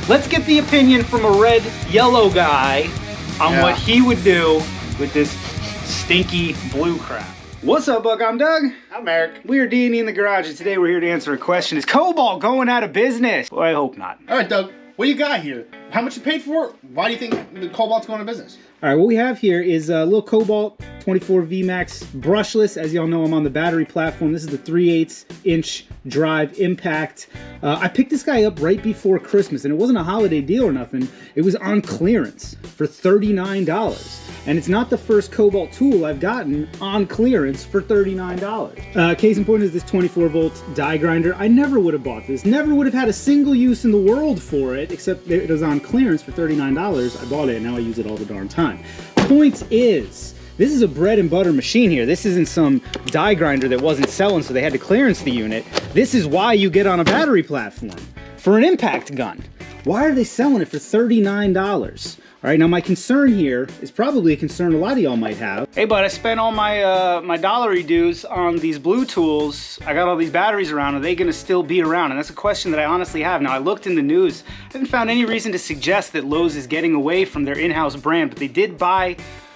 Let's get the opinion from a red-yellow guy on what he would do with this stinky blue crap. What's up, Buck? I'm Doug. I'm Eric. We are D&E in the garage, and today we're here to answer a question. Is Kobalt going out of business? Well, I hope not. All right, Doug, what do you got here? How much you paid for it? Why do you think the Kobalt's going out of business? All right, what we have here is a little Kobalt 24 VMAX brushless. As y'all know, I'm on the battery platform. This is the 3/8 inch drive impact. I picked this guy up right before Christmas, and it wasn't a holiday deal or nothing. It was on clearance for $39. And it's not the first Kobalt tool I've gotten on clearance for $39. Case in point is this 24 volt die grinder. I never would have bought this. Never would have had a single use in the world for it, except it was on clearance for $39. I bought it, and now I use it all the darn time. Point is, this is a bread and butter machine here. This isn't some die grinder that wasn't selling, so they had to clearance the unit. This is why you get on a battery platform, for an impact gun. Why are they selling it for $39? All right, now my concern here is probably a concern a lot of y'all might have. Hey, bud, I spent all my my dollary dues on these blue tools. I got all these batteries around. Are they gonna still be around? And that's a question that I honestly have. Now, I looked in the news. I haven't found any reason to suggest that Lowe's is getting away from their in-house brand, but they did buy,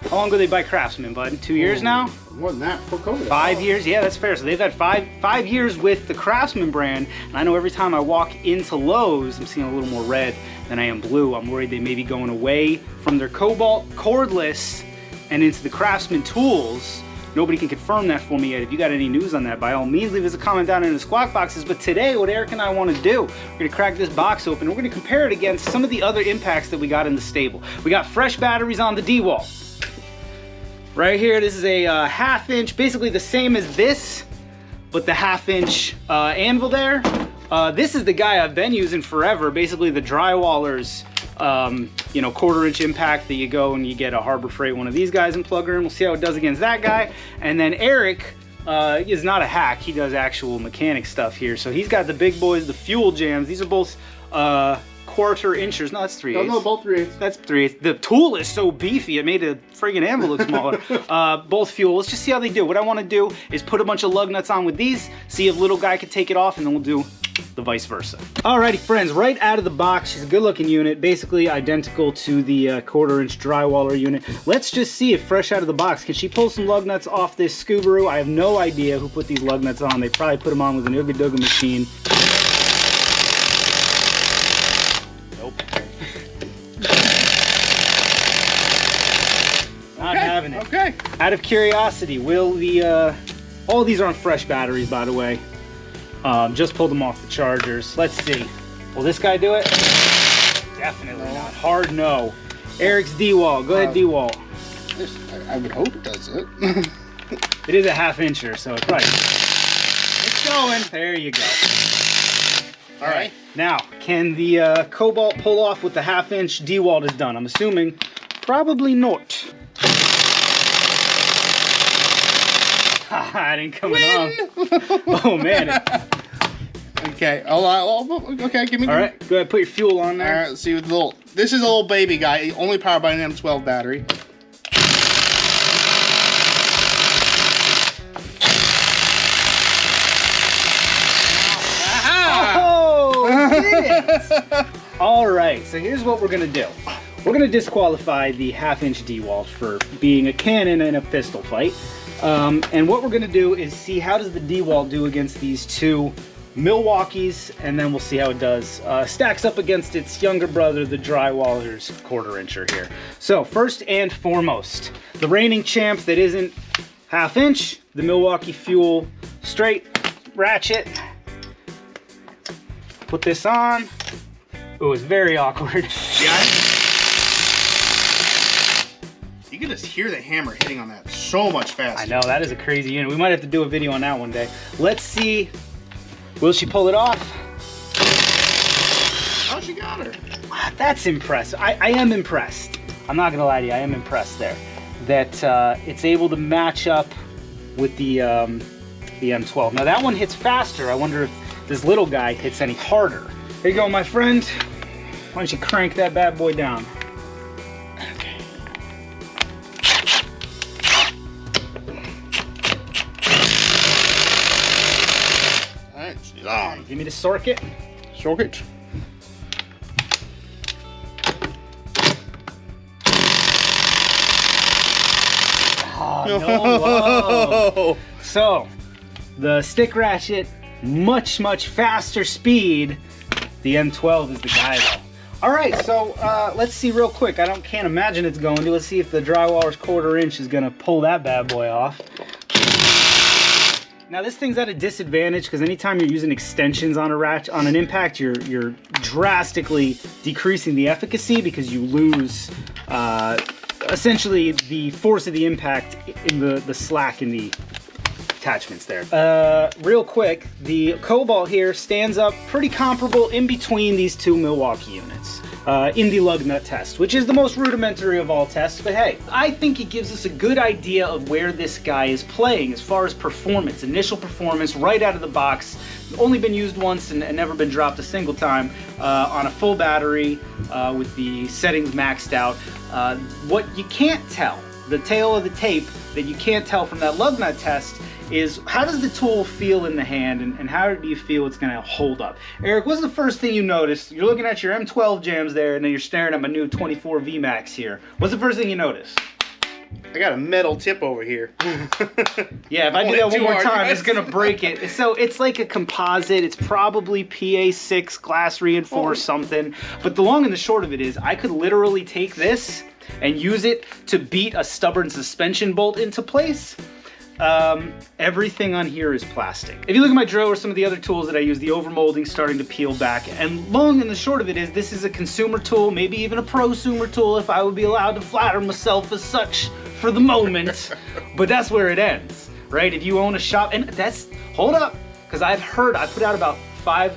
how long ago did they buy Craftsman, bud? 2 years now? More than that, for COVID. 5 years? Yeah, that's fair. So they've had five years with the Craftsman brand, and I know every time I walk into Lowe's, I'm seeing a little more red than I am blue. I'm worried they may be going away from their Kobalt Cordless and into the Craftsman tools. Nobody can confirm that for me yet. If you got any news on that, by all means, leave us a comment down in the squawk boxes. But today, what Eric and I want to do, we're going to crack this box open. We're going to compare it against some of the other impacts that we got in the stable. We got fresh batteries on the D-wall. Right here, this is a 1/2 inch, basically the same as this, but the 1/2 inch anvil there. This is the guy I've been using forever, basically the drywaller's, you know, 1/4 inch impact that you go and you get a Harbor Freight one of these guys and plug her in. We'll see how it does against that guy. And then Eric is not a hack. He does actual mechanic stuff here. So he's got the big boys, the fuel jams. These are both 1/4 inchers. No, that's 3/8. No, both 3/8. That's 3/8. The tool is so beefy, it made a friggin' anvil look smaller. Both fuel. Let's just see how they do. What I want to do is put a bunch of lug nuts on with these, see if little guy can take it off, and then we'll do the vice versa. Alrighty, friends, right out of the box, she's a good looking unit, basically identical to the 1/4 inch drywaller unit. Let's just see if fresh out of the box, can she pull some lug nuts off this Scoobaroo? I have no idea who put these lug nuts on. They probably put them on with an Ooga Dooga machine. Not having it. Okay. Out of curiosity, will the, all these are on fresh batteries, by the way. Just pulled them off the chargers. Let's see. Will this guy do it? Definitely not. Hard no. Eric's D-wall. Go ahead, D-wall. I would hope it does it. It is a 1/2 incher, so it's right. It's going. There you go. All right. Now, can the Kobalt pull off what the 1/2 inch D-wall has done? I'm assuming probably not. I didn't come along. Oh man. Okay. Okay. Give me. All right. Go ahead. Put your fuel on there. All right. Let's see. This is a little baby guy. Only powered by an M12 battery. Oh, it. All right. So here's what we're gonna do. We're gonna disqualify the 1/2 inch D-wall for being a cannon in a pistol fight. And what we're gonna do is see how does the D-wall do against these two Milwaukees, and then we'll see how it does. Stacks up against its younger brother, the Drywaller's 1/4 incher here. So first and foremost, the reigning champ that isn't 1/2 inch, the Milwaukee Fuel straight ratchet. Put this on. It was very awkward. Yeah. You can just hear the hammer hitting on that so much faster. I know, that is a crazy unit. We might have to do a video on that one day. Let's see, will she pull it off? Oh, she got her. That's impressive. I am impressed. I'm not gonna lie to you, I am impressed there. That it's able to match up with the M12. Now that one hits faster. I wonder if this little guy hits any harder. Here you go, my friend. Why don't you crank that bad boy down? She's on. Give me the circuit. Circuit. Oh, no love. So, the stick ratchet, much faster speed. The M12 is the guy though. All right, so let's see real quick. Can't imagine it's going to. Let's see if the drywaller's 1/4 inch is gonna pull that bad boy off. Now this thing's at a disadvantage because anytime you're using extensions on an impact, you're drastically decreasing the efficacy because you lose essentially the force of the impact in the slack in the attachments there. Real quick, the Kobalt here stands up pretty comparable in between these two Milwaukee units in the lug nut test, which is the most rudimentary of all tests, but hey, I think it gives us a good idea of where this guy is playing as far as performance, initial performance right out of the box. Only been used once and never been dropped a single time on a full battery with the settings maxed out. What you can't tell, the tail of the tape that you can't tell from that lug nut test is how does the tool feel in the hand and how do you feel it's gonna hold up? Eric, what's the first thing you noticed? You're looking at your M12 jams there and then you're staring at my new 24 VMAX here. What's the first thing you notice? I got a metal tip over here. Yeah, if I do that one more time, it's gonna break it. So it's like a composite. It's probably PA6 glass reinforced something. But the long and the short of it is I could literally take this and use it to beat a stubborn suspension bolt into place. Everything on here is plastic. If you look at my drill or some of the other tools that I use, the overmolding's starting to peel back. And long and the short of it is this is a consumer tool, maybe even a prosumer tool if I would be allowed to flatter myself as such for the moment. But that's where it ends, right? If you own a shop, and that's, hold up, because I put out about 5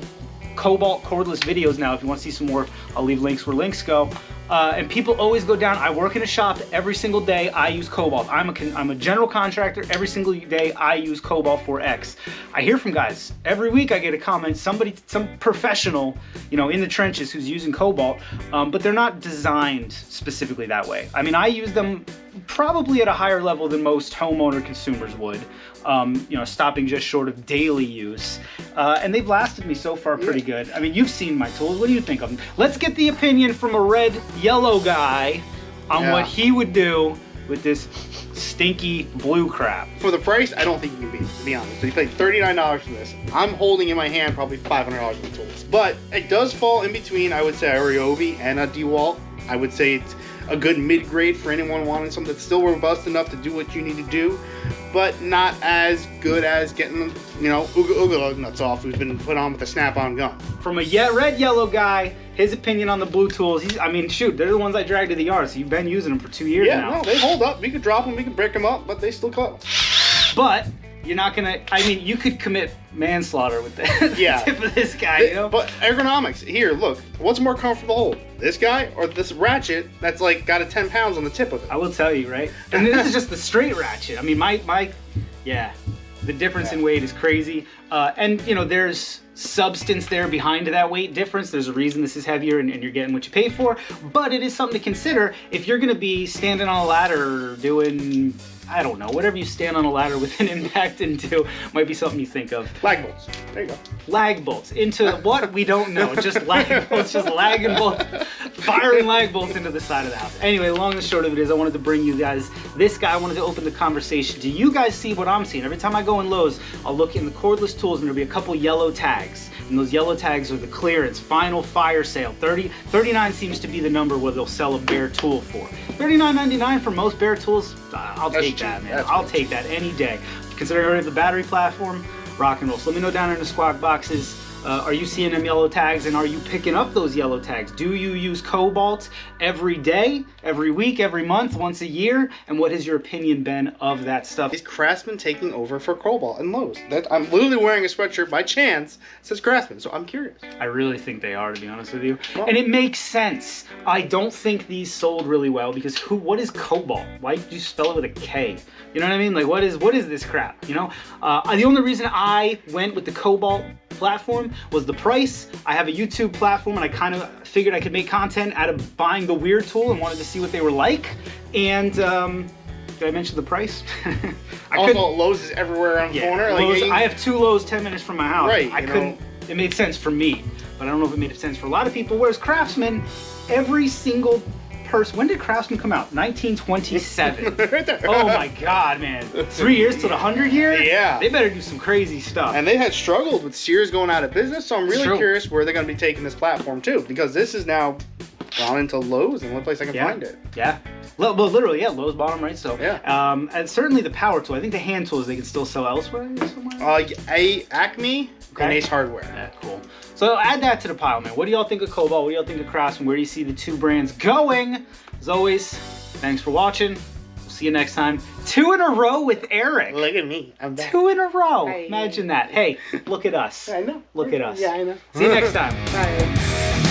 Kobalt Cordless videos now. If you want to see some more, I'll leave links where links go. And people always go down, I work in a shop every single day, I use Kobalt. I'm a general contractor, every single day I use Kobalt for X. I hear from guys, every week I get a comment, some professional, you know, in the trenches who's using Kobalt, but they're not designed specifically that way. I mean, I use them probably at a higher level than most homeowner consumers would, you know, stopping just short of daily use. And they've lasted me so far pretty good. I mean, you've seen my tools. What do you think of them? Let's get the opinion from a red-yellow guy on what he would do with this stinky blue crap. For the price, I don't think you can beat it, to be honest. So you paid $39 for this. I'm holding in my hand probably $500 for the tools. But it does fall in between, I would say, a Ryobi and a DeWalt. I would say it's a good mid-grade for anyone wanting something that's still robust enough to do what you need to do, but not as good as getting, you know, Ooga lug nuts off who's been put on with a snap-on gun. From a red-yellow guy, his opinion on the blue tools, I mean, shoot, they're the ones I dragged to the yard, so you've been using them for 2 years now. Yeah, no, they hold up. We could drop them, we could break them up, but they still cut. But you're not gonna, I mean, you could commit manslaughter with the tip of this guy, you know? But ergonomics, here, look, what's more comfortable to hold? This guy or this ratchet that's like got a 10 pounds on the tip of it? I will tell you, right? And this is just the straight ratchet. I mean, the difference in weight is crazy. And you know, there's substance there behind that weight difference. There's a reason this is heavier and you're getting what you pay for, but it is something to consider if you're gonna be standing on a ladder or doing, I don't know, whatever you stand on a ladder with an impact into might be something you think of. Lag bolts. There you go. Lag bolts. Into what? We don't know. Just lag bolts, just lagging bolts, firing lag bolts into the side of the house. Anyway, long and short of it is I wanted to bring you guys this guy. I wanted to open the conversation. Do you guys see what I'm seeing? Every time I go in Lowe's, I'll look in the cordless tools and there'll be a couple yellow tags. And those yellow tags are the clearance, final fire sale. $39 seems to be the number where they'll sell a bare tool for. $39.99 for most bare tools, I'll take that, man. I'll take that any day. Considering I already have the battery platform, rock and roll. So let me know down in the squawk boxes, are you seeing them yellow tags and are you picking up those yellow tags? Do you use Kobalt every day, every week, every month, once a year? And what has your opinion been of that stuff? Is Craftsman taking over for Kobalt and Lowe's? I'm literally wearing a sweatshirt by chance that says Craftsman, so I'm curious. I really think they are, to be honest with you. Well, and it makes sense. I don't think these sold really well because what is Kobalt? Why do you spell it with a K? You know what I mean? Like, what is this crap? You know? The only reason I went with the Kobalt platform was the price. I have a YouTube platform and I kind of figured I could make content out of buying the weird tool and wanted to see what they were like. And did I mention the price? Lowe's is everywhere around the corner. Lowe's, I have 2 Lowe's 10 minutes from my house. Right. It made sense for me, but I don't know if it made sense for a lot of people. Whereas Craftsman, every single person. When did Craftsman come out? 1927. Right there. Oh my God, man. 3 years till the 100 year? Yeah. They better do some crazy stuff. And they had struggled with Sears going out of business, so I'm really True. curious where they're going to be taking this platform too, because this is now gone into Lowe's, and the only place I can find it. Yeah. Well, literally, yeah, Lowe's bottom, right? So, Yeah. And certainly the power tool. I think the hand tools they can still sell elsewhere somewhere. Acme Okay. and Ace Hardware. Yeah, cool. So add that to the pile, man. What do y'all think of Kobalt? What do y'all think of Craftsman? Where do you see the two brands going? As always, thanks for watching. We'll see you next time. 2 in a row with Eric. Look at me. I'm back. 2 in a row. Hi. Imagine that. Hey, look at us. I know. Look at us. Yeah, I know. See you next time. Bye.